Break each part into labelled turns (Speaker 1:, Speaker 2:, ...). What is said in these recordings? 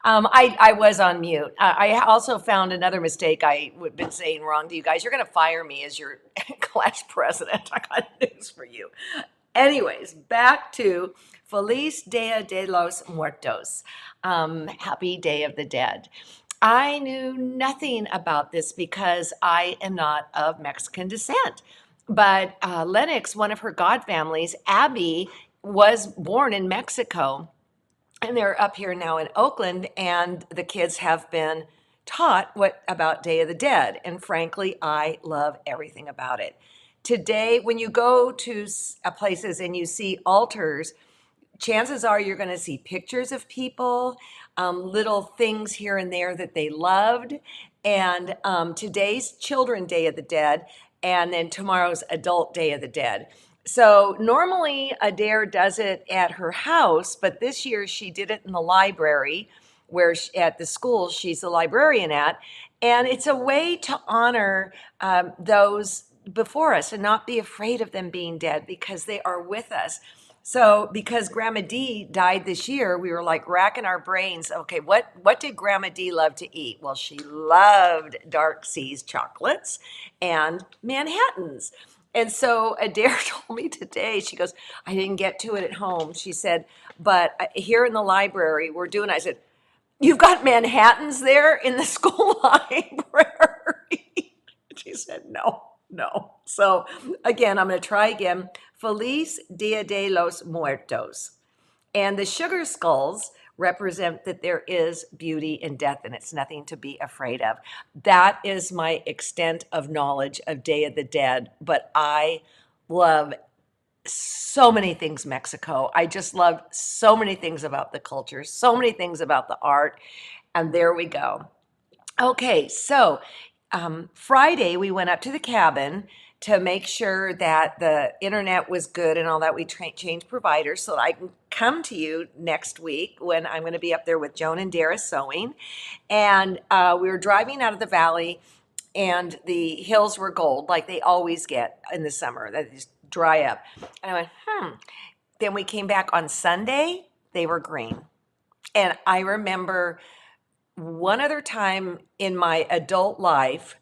Speaker 1: I was on mute. I also found another mistake I would been saying wrong to you guys. You're going to fire me as your class president. I got news for you. Anyways, back to Feliz Dia de los Muertos. Happy Day of the Dead. I knew nothing about this because I am not of Mexican descent. But Lennox, one of her god families, Abby, was born in Mexico. And they're up here now in Oakland, and the kids have been taught what about Day of the Dead. And frankly, I love everything about it. Today, when you go to places and you see altars, chances are you're going to see pictures of people, little things here and there that they loved. And today's Children Day of the Dead, and then tomorrow's Adult Day of the Dead. So normally Adair does it at her house, but this year she did it in the library, where at the school she's a librarian at. And it's a way to honor those before us and not be afraid of them being dead because they are with us. So because Grandma Dee died this year, we were like racking our brains. Okay, what did Grandma Dee love to eat? Well, she loved Dark Seas chocolates and Manhattans. And so Adair told me today, she goes, I didn't get to it at home. She said, but here in the library, we're doing, I said, you've got Manhattans there in the school library? She said, no, no. So again, I'm going to try again. Feliz Dia de los Muertos. And the sugar skulls represent that there is beauty in death and it's nothing to be afraid of. That is my extent of knowledge of Day of the Dead, but I love so many things Mexico. I just love so many things about the culture, so many things about the art, and there we go. Okay, so Friday we went up to the cabin to make sure that the internet was good and all that. We changed providers so that I can come to you next week when I'm going to be up there with Joan and Dara sewing. And we were driving out of the valley, and the hills were gold like they always get in the summer. They just dry up. And I went. Then we came back on Sunday. They were green. And I remember one other time in my adult life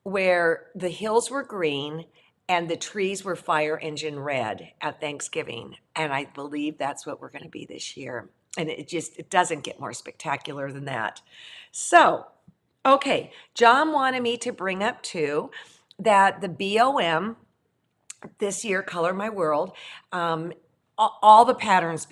Speaker 1: where the hills were green and the trees were fire engine red at Thanksgiving. And I believe that's what we're going to be this year. And it doesn't get more spectacular than that. So, okay, John wanted me to bring up too that the BOM this year, Color My World, all the patterns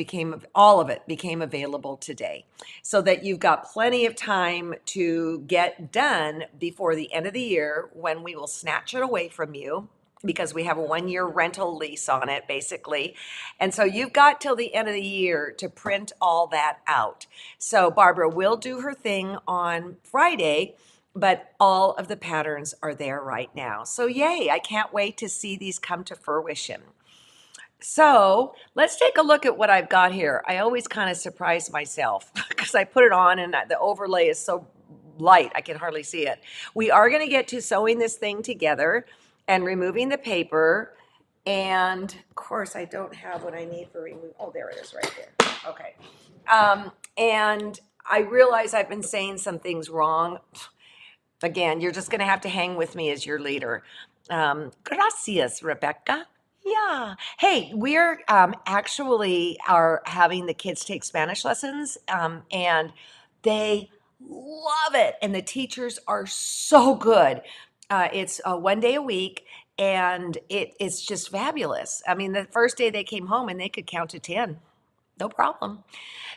Speaker 1: all of it became available today, so that you've got plenty of time to get done before the end of the year, when we will snatch it away from you because we have a 1-year rental lease on it, basically. And so you've got till the end of the year to print all that out. So Barbara will do her thing on Friday, but all of the patterns are there right now. So yay, I can't wait to see these come to fruition. So let's take a look at what I've got here. I always kind of surprise myself because I put it on and the overlay is so light I can hardly see it. We are going to get to sewing this thing together and removing the paper. And of course, I don't have what I need for remove. Oh, there it is right there. Okay. And I realize I've been saying some things wrong. Again, you're just going to have to hang with me as your leader. Gracias, Rebecca. Yeah. Hey, we're actually are having the kids take Spanish lessons, and they love it. And the teachers are so good. It's 1 day a week, and it's just fabulous. I mean, the first day they came home and they could count to 10. No problem.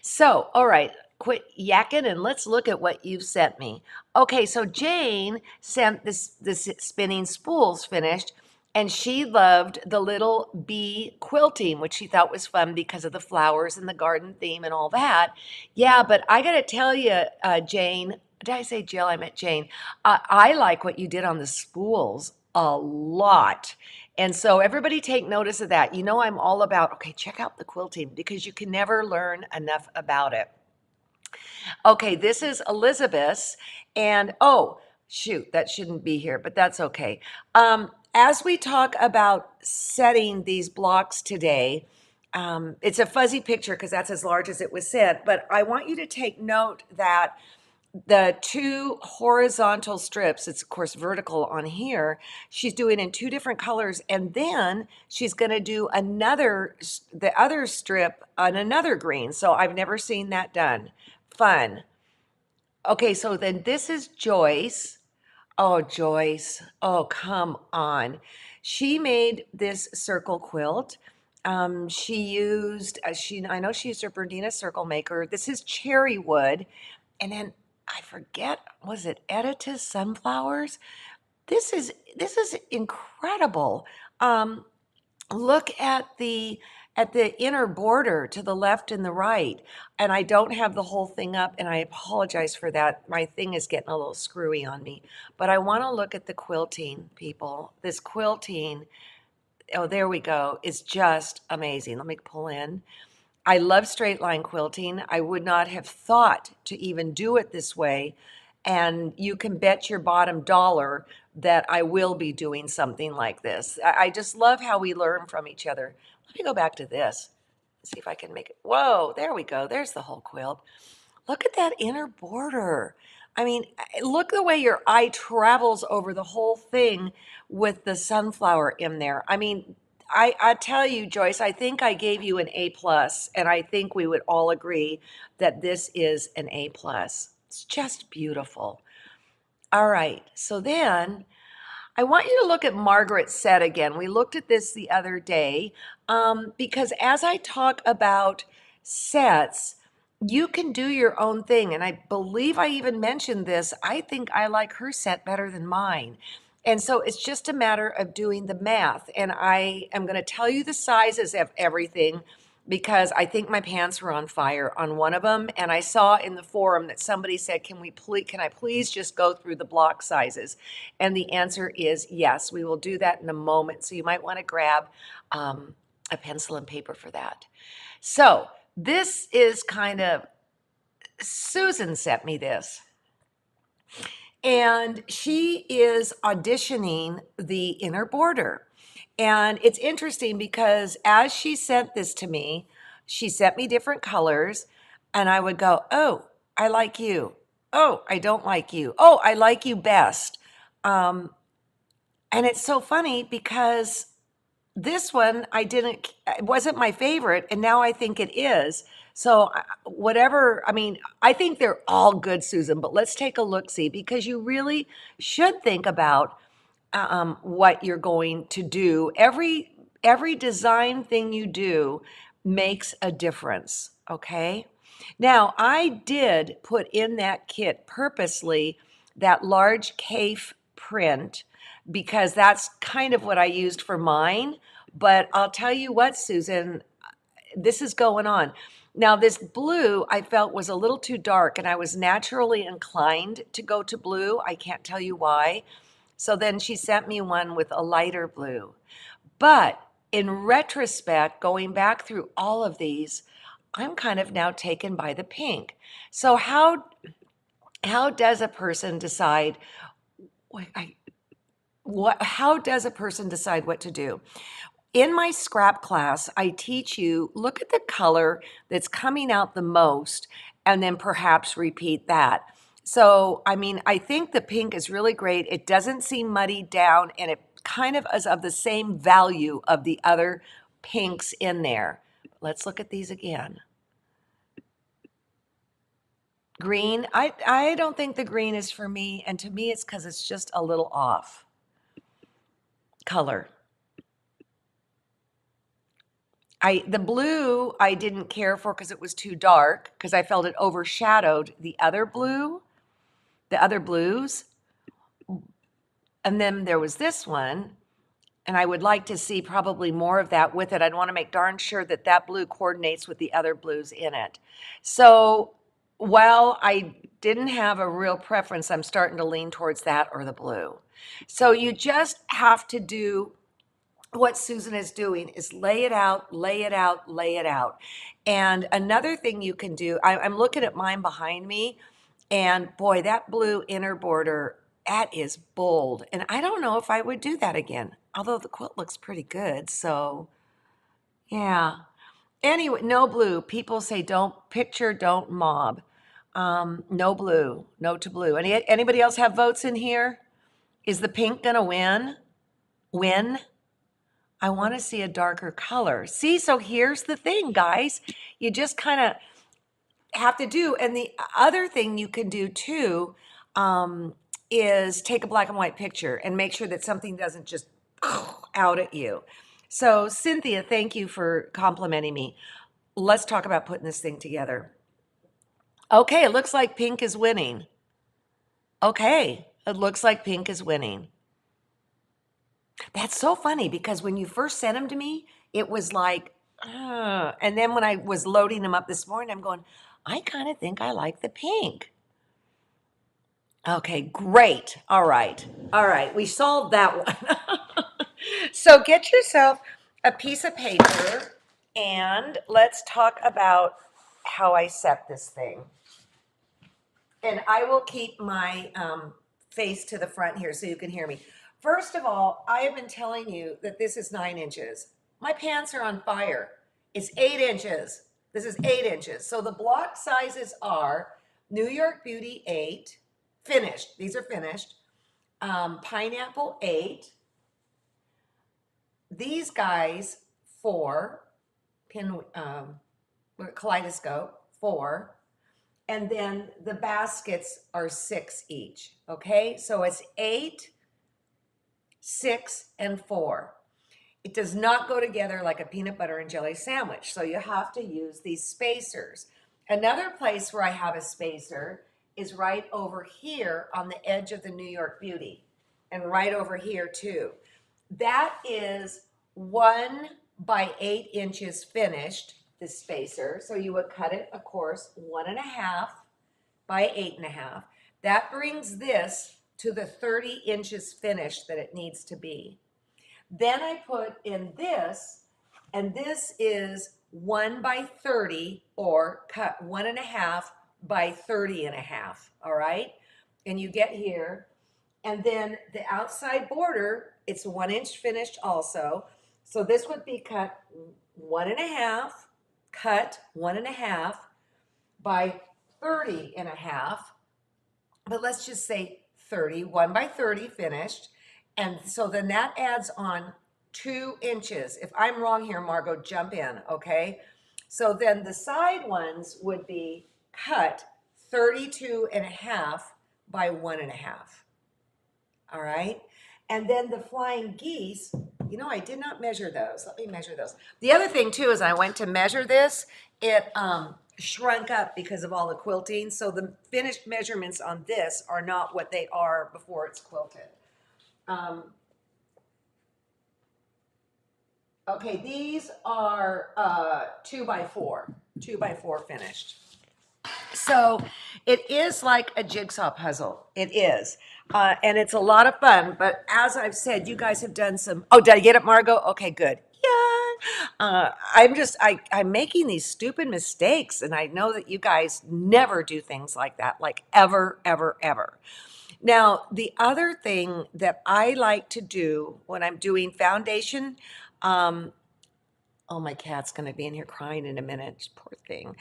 Speaker 1: So, all right, quit yakking and let's look at what you've sent me. Okay, so Jane sent this spinning spools finished, and she loved the little bee quilting, which she thought was fun because of the flowers and the garden theme and all that. Yeah, but I got to tell you, Jane, did I say Jill? I meant Jane. I like what you did on the spools a lot. And so everybody take notice of that. You know, I'm all about, okay, check out the quilting because you can never learn enough about it. Okay, this is Elizabeth's. And oh, shoot, that shouldn't be here, but that's okay. As we talk about setting these blocks today, It's a fuzzy picture because that's as large as it was sent, but I want you to take note that the two horizontal strips, it's of course vertical on here, she's doing in two different colors, and then she's going to do the other strip on another green. So I've never seen that done. Fun. Okay, so then this is Joyce. Oh, Joyce. Oh, come on. She made this circle quilt. She used, I know she used her Bernina circle maker. This is cherry wood. And then I forget, was it Editus sunflowers? This is incredible. Um, Look at the inner border to the left and the right. And I don't have the whole thing up, and I apologize for that. My thing is getting a little screwy on me. But I want to look at the quilting, people. This quilting, oh, there we go, is just amazing. Let me pull in. I love straight line quilting. I would not have thought to even do it this way. And you can bet your bottom dollar that I will be doing something like this. I just love how we learn from each other. Let me go back to this. See if I can make it. Whoa, there we go. There's the whole quilt. Look at that inner border. I mean, look the way your eye travels over the whole thing with the sunflower in there. I mean, I tell you, Joyce, I think I gave you an A plus, and I think we would all agree that this is an A plus. It's just beautiful. All right, so then I want you to look at Margaret's set again. We looked at this the other day because as I talk about sets, you can do your own thing. And I believe I even mentioned this. I think I like her set better than mine. And so it's just a matter of doing the math. And I am going to tell you the sizes of everything because I think my pants were on fire on one of them. And I saw in the forum that somebody said, can I please just go through the block sizes? And the answer is yes, we will do that in a moment. So you might want to grab a pencil and paper for that. So this is kind of, Susan sent me this. And she is auditioning the inner border. And it's interesting because as she sent this to me, she sent me different colors, and I would go, oh, I like you. Oh, I don't like you. Oh, I like you best. Um, and it's so funny because this one it wasn't my favorite, and now I think it is. So whatever, I mean, I think they're all good, Susan, but let's take a look see because you really should think about what you're going to do. Every design thing you do makes a difference, okay? Now, I did put in that kit purposely that large CAFE print because that's kind of what I used for mine. But I'll tell you what, Susan, this is going on. Now, this blue I felt was a little too dark, and I was naturally inclined to go to blue. I can't tell you why. So then she sent me one with a lighter blue. But in retrospect, going back through all of these, I'm kind of now taken by the pink. So how does a person decide how does a person decide what to do? In my scrap class, I teach you look at the color that's coming out the most and then perhaps repeat that. So, I mean, I think the pink is really great. It doesn't seem muddied down and it kind of is of the same value of the other pinks in there. Let's look at these again. Green, I don't think the green is for me, and to me it's because it's just a little off color. The blue I didn't care for because it was too dark because I felt it overshadowed the other blues. And then there was this one, and I would like to see probably more of that with it. I'd want to make darn sure that that blue coordinates with the other blues in it. So while I didn't have a real preference, I'm starting to lean towards that or the blue. So you just have to do what Susan is doing is lay it out, lay it out, lay it out. And another thing you can do, I'm looking at mine behind me, and boy, that blue inner border, that is bold. And I don't know if I would do that again, although the quilt looks pretty good. So, yeah. Anyway, no blue. People say don't picture, don't mob. No blue, no to blue. Anybody else have votes in here? Is the pink gonna win? Win? I want to see a darker color. See, so here's the thing, guys. You just kind of have to do, and the other thing you can do too, is take a black and white picture and make sure that something doesn't just out at you. So, Cynthia, thank you for complimenting me. Let's talk about putting this thing together. Okay, it looks like pink is winning. Okay, it looks like pink is winning. That's so funny because when you first sent them to me, it was like, and then when I was loading them up this morning, I'm going, I kind of think I like the pink. Okay, great. All right. All right. We solved that one. So get yourself a piece of paper and let's talk about how I set this thing. And I will keep my face to the front here so you can hear me. First of all, I have been telling you that this is 9 inches. My pants are on fire. It's 8 inches. This is 8 inches. So the block sizes are New York Beauty 8, finished. These are finished. Pineapple 8. These guys 4. Kaleidoscope 4. And then the baskets are 6 each. Okay, so it's 8, 6, and 4. It does not go together like a peanut butter and jelly sandwich. So you have to use these spacers. Another place where I have a spacer is right over here on the edge of the New York Beauty, and right over here too. That is 1 by 8 inches finished, this spacer. So you would cut it, of course, 1.5 by 8.5. That brings this to the 30 inches finished that it needs to be. Then I put in this, and this is 1 by 30, or cut 1.5 by 30.5. All right, and you get here, and then the outside border, it's 1 inch finished also. So this would be cut 1.5, cut 1.5 by 30.5. But let's just say 30, 1 by 30 finished. And so then that adds on 2 inches. If I'm wrong here, Margot, jump in, okay? So then the side ones would be cut 32.5 by 1.5. All right? And then the flying geese, you know, I did not measure those. Let me measure those. The other thing too is I went to measure this. It shrunk up because of all the quilting. So the finished measurements on this are not what they are before it's quilted. Okay, these are 2 by 4, 2 by 4 finished. So it is like a jigsaw puzzle. It is. And it's a lot of fun. But as I've said, you guys have done some. Oh, did I get it, Margot? Okay, good. Yeah. I'm making these stupid mistakes. And I know that you guys never do things like that, like ever, ever, ever. Now, the other thing that I like to do when I'm doing foundation, oh, my cat's going to be in here crying in a minute. Poor thing.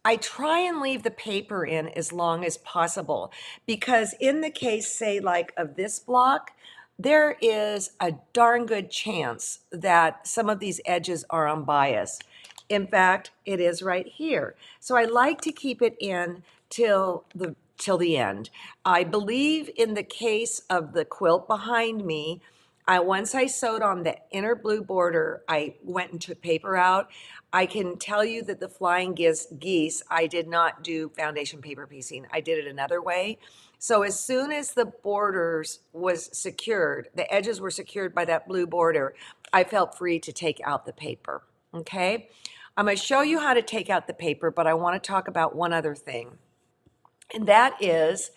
Speaker 1: I try and leave the paper in as long as possible because in the case, say, like of this block, there is a darn good chance that some of these edges are unbiased. In fact, it is right here. So I like to keep it in till the end. I believe in the case of the quilt behind me, once I sewed on the inner blue border, I went and took paper out. I can tell you that the flying geese, I did not do foundation paper piecing. I did it another way. So as soon as the borders was secured, the edges were secured by that blue border, I felt free to take out the paper, okay? I'm gonna show you how to take out the paper, but I wanna talk about one other thing. And that is,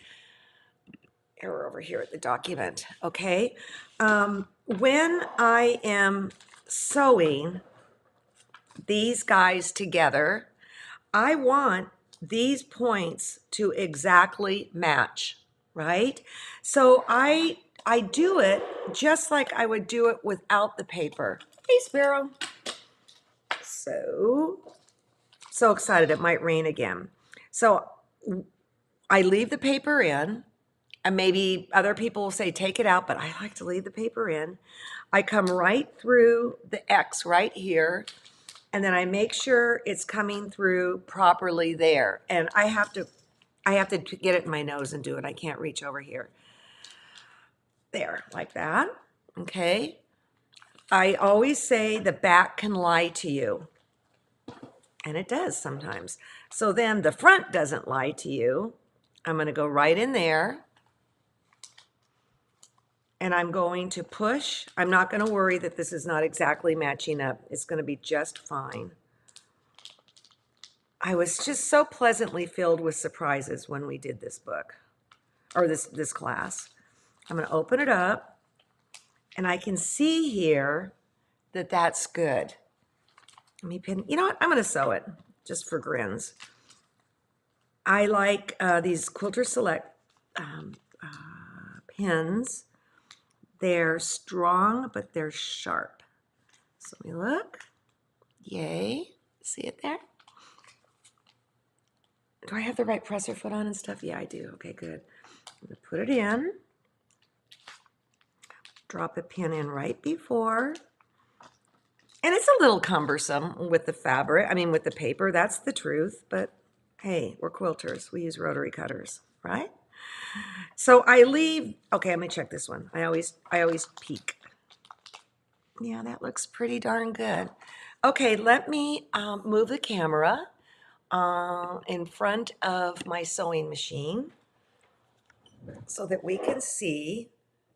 Speaker 1: error over here at the document, okay? When I am sewing these guys together, I want these points to exactly match, right? So I do it just like I would do it without the paper. Hey, Sparrow. so excited it might rain again. So I leave the paper in, and maybe other people will say take it out, but I like to leave the paper in. I come right through the X right here, and then I make sure it's coming through properly there. And I have to get it in my nose and do it. I can't reach over here. There, like that. Okay. I always say the back can lie to you. And it does sometimes. So then the front doesn't lie to you. I'm going to go right in there. And I'm going to push. I'm not going to worry that this is not exactly matching up. It's going to be just fine. I was just so pleasantly filled with surprises when we did this book, or this class. I'm going to open it up, and I can see here that that's good. Let me pin. You know what? I'm going to sew it just for grins. I like these Quilter Select pins. They're strong, but they're sharp. So let me look. Yay. See it there? Do I have the right presser foot on and stuff? Yeah, I do. Okay, good. I'm going to put it in. Drop the pin in right before. And it's a little cumbersome with the fabric. I mean, with the paper. That's the truth. But hey, we're quilters. We use rotary cutters, right? So I leave. Okay, let me check this one. I always peek. Yeah, that looks pretty darn good. Okay, let me move the camera in front of my sewing machine so that we can see.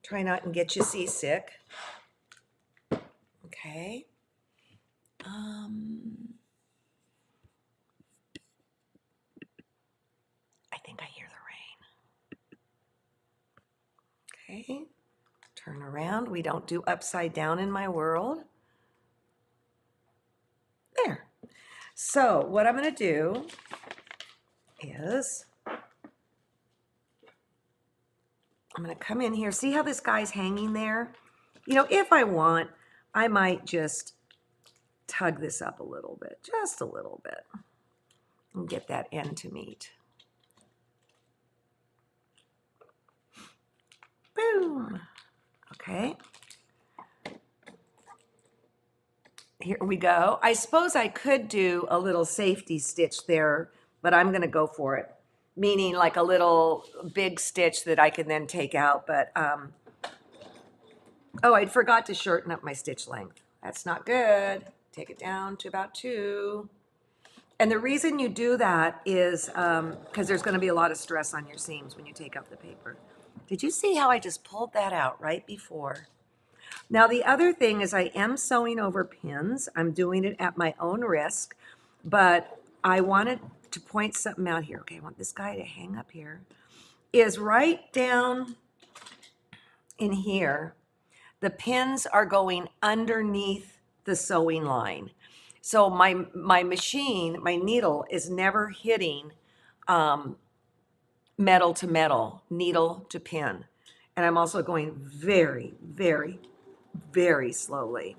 Speaker 1: Try not and get you seasick. Okay. I think I hear the rain. Okay. Turn around. We don't do upside down in my world. There. So what I'm going to do is I'm going to come in here. See how this guy's hanging there? You know, if I want, I might just tug this up a little bit, just a little bit, and get that end to meet. Boom. Okay. Here we go. I suppose I could do a little safety stitch there, but I'm going to go for it. Meaning like a little big stitch that I can then take out. But, oh, I forgot to shorten up my stitch length. That's not good. Take it down to about 2. And the reason you do that is because there's going to be a lot of stress on your seams when you take out the paper. Did you see how I just pulled that out right before? Now, the other thing is I am sewing over pins. I'm doing it at my own risk, but I wanted to point something out here. Okay, I want this guy to hang up here. Is right down in here, the pins are going underneath the sewing line. So my machine, my needle is never hitting metal to metal, needle to pin. And I'm also going very, very, very slowly.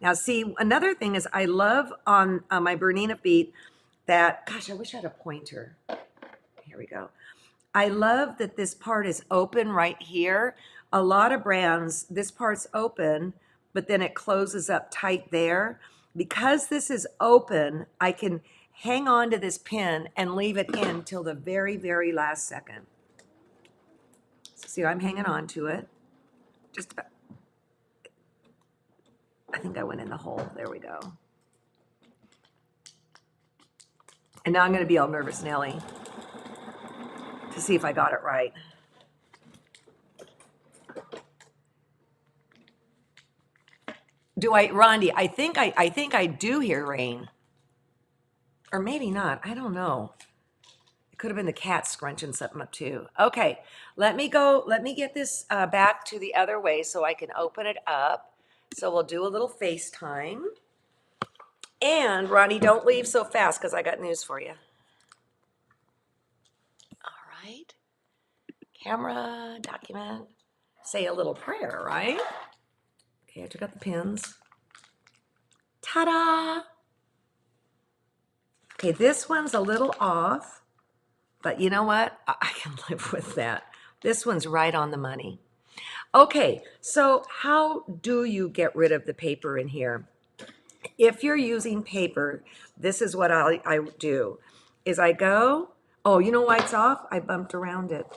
Speaker 1: Now, see, another thing is I love on my Bernina feet that, gosh, I wish I had a pointer. Here we go. I love that this part is open right here. A lot of brands, this part's open, but then it closes up tight there. Because this is open, I can hang on to this pin and leave it in till the very, very last second. So see, I'm hanging on to it. Just about. I think I went in the hole. There we go. And now I'm going to be all nervous, Nelly, to see if I got it right. Do I, Rondi? I think I do hear rain, or maybe not. I don't know. It could have been the cat scrunching something up too. Okay, let me go. Let me get this back to the other way so I can open it up. So we'll do a little FaceTime. And Ronnie, don't leave so fast because I got news for you. All right. Camera, document. Say a little prayer, right? Okay, I took out the pins. Ta-da! Okay, this one's a little off, but you know what? I can live with that. This one's right on the money. Okay, so how do you get rid of the paper in here? If you're using paper, this is what I do, is I go, oh, you know why it's off? I bumped around it.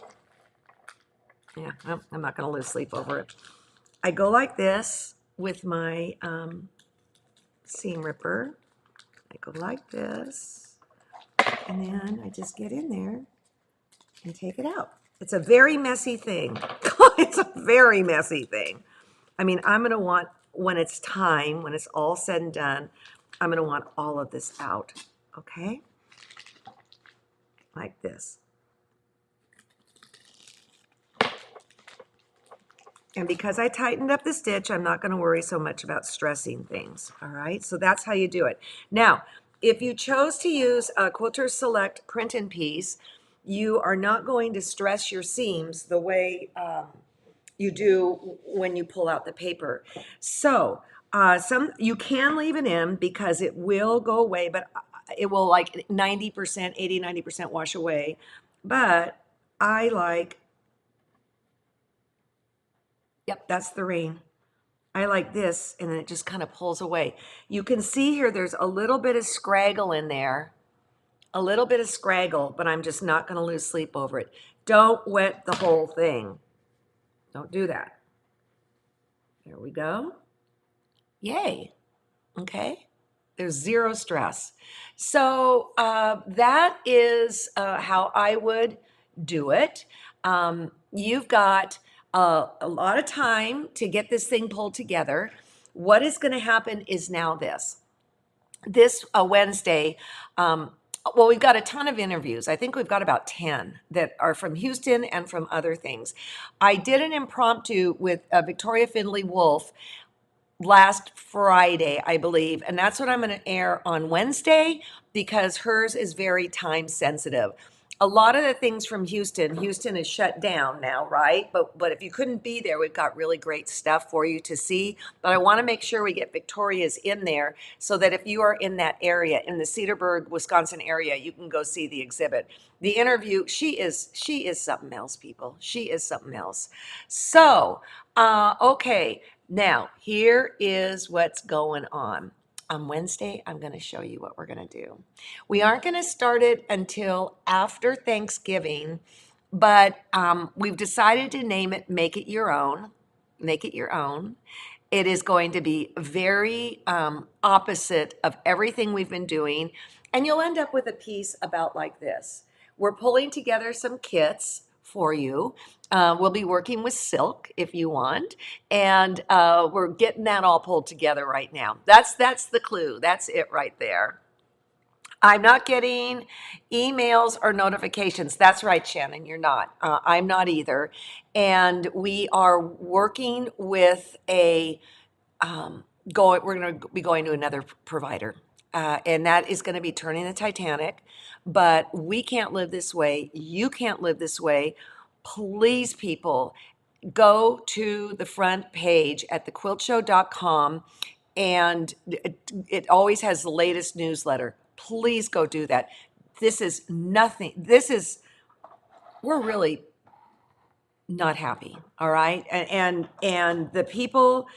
Speaker 1: Yeah, well, I'm not going to lose sleep over it. I go like this with my seam ripper. I go like this, and then I just get in there and take it out. It's a very messy thing. It's a very messy thing. I mean, I'm going to want, when it's time, when it's all said and done, I'm going to want all of this out, okay? Like this. And because I tightened up the stitch, I'm not going to worry so much about stressing things, all right? So that's how you do it. Now, if you chose to use a Quilter Select print and piece, you are not going to stress your seams the way you do when you pull out the paper. So you can leave it in because it will go away, but it will like 90%, 80, 90% wash away. But I like, yep, that's the rain. I like this, and then it just kind of pulls away. You can see here there's a little bit of scraggle in there, a little bit of scraggle, but I'm just not going to lose sleep over it. Don't wet the whole thing. Don't do that. There we go. Yay. Okay. There's zero stress. So that is how I would do it. You've got a lot of time to get this thing pulled together. What is going to happen is now this Wednesday, well, we've got a ton of interviews. I think we've got about 10 that are from Houston and from other things. I did an impromptu with Victoria Findlay Wolf last Friday, I believe. And that's what I'm going to air on Wednesday because hers is very time sensitive. A lot of the things from Houston is shut down now, right? But if you couldn't be there, we've got really great stuff for you to see. But I want to make sure we get Victoria's in there so that if you are in that area, in the Cedarburg, Wisconsin area, you can go see the exhibit. The interview, she is something else, people. She is something else. So, okay. Now, here is what's going on. On Wednesday, I'm going to show you what we're going to do. We aren't going to start it until after Thanksgiving, but we've decided to name it Make It Your Own. Make It Your Own. It is going to be very opposite of everything we've been doing, and you'll end up with a piece about like this. We're pulling together some kits for you. We'll be working with silk if you want, and we're getting that all pulled together right now. That's the clue. That's it right there. I'm not getting emails or notifications. That's right, Shannon, you're not. I'm not either. And we are working with we're going to be going to another provider. And that is going to be turning the Titanic. But we can't live this way. You can't live this way. Please, people, go to the front page at thequiltshow.com, and it always has the latest newsletter. Please go do that. This is nothing. We're really not happy, all right? And the people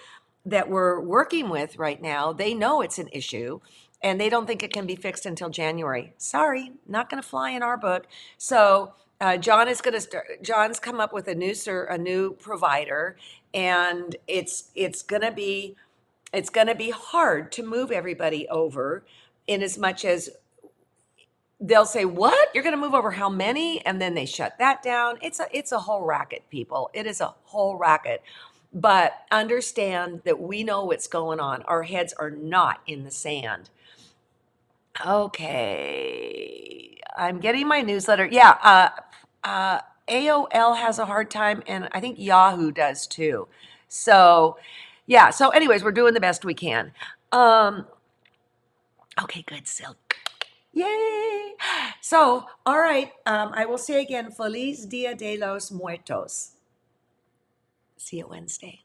Speaker 1: that we're working with right now, they know it's an issue and they don't think it can be fixed until January. Sorry, not going to fly in our book. So John's come up with a new provider, and it's going to be hard to move everybody over, in as much as they'll say, what? You're going to move over how many? And then they shut that down. It's a whole racket, people. It is a whole racket. But understand that we know what's going on. Our heads are not in the sand. Okay. I'm getting my newsletter. Yeah. AOL has a hard time, and I think Yahoo does too. So, yeah. So, anyways, we're doing the best we can. Okay, good, Silk. Yay! So, all right, I will say again, Feliz Dia de los Muertos. See you Wednesday.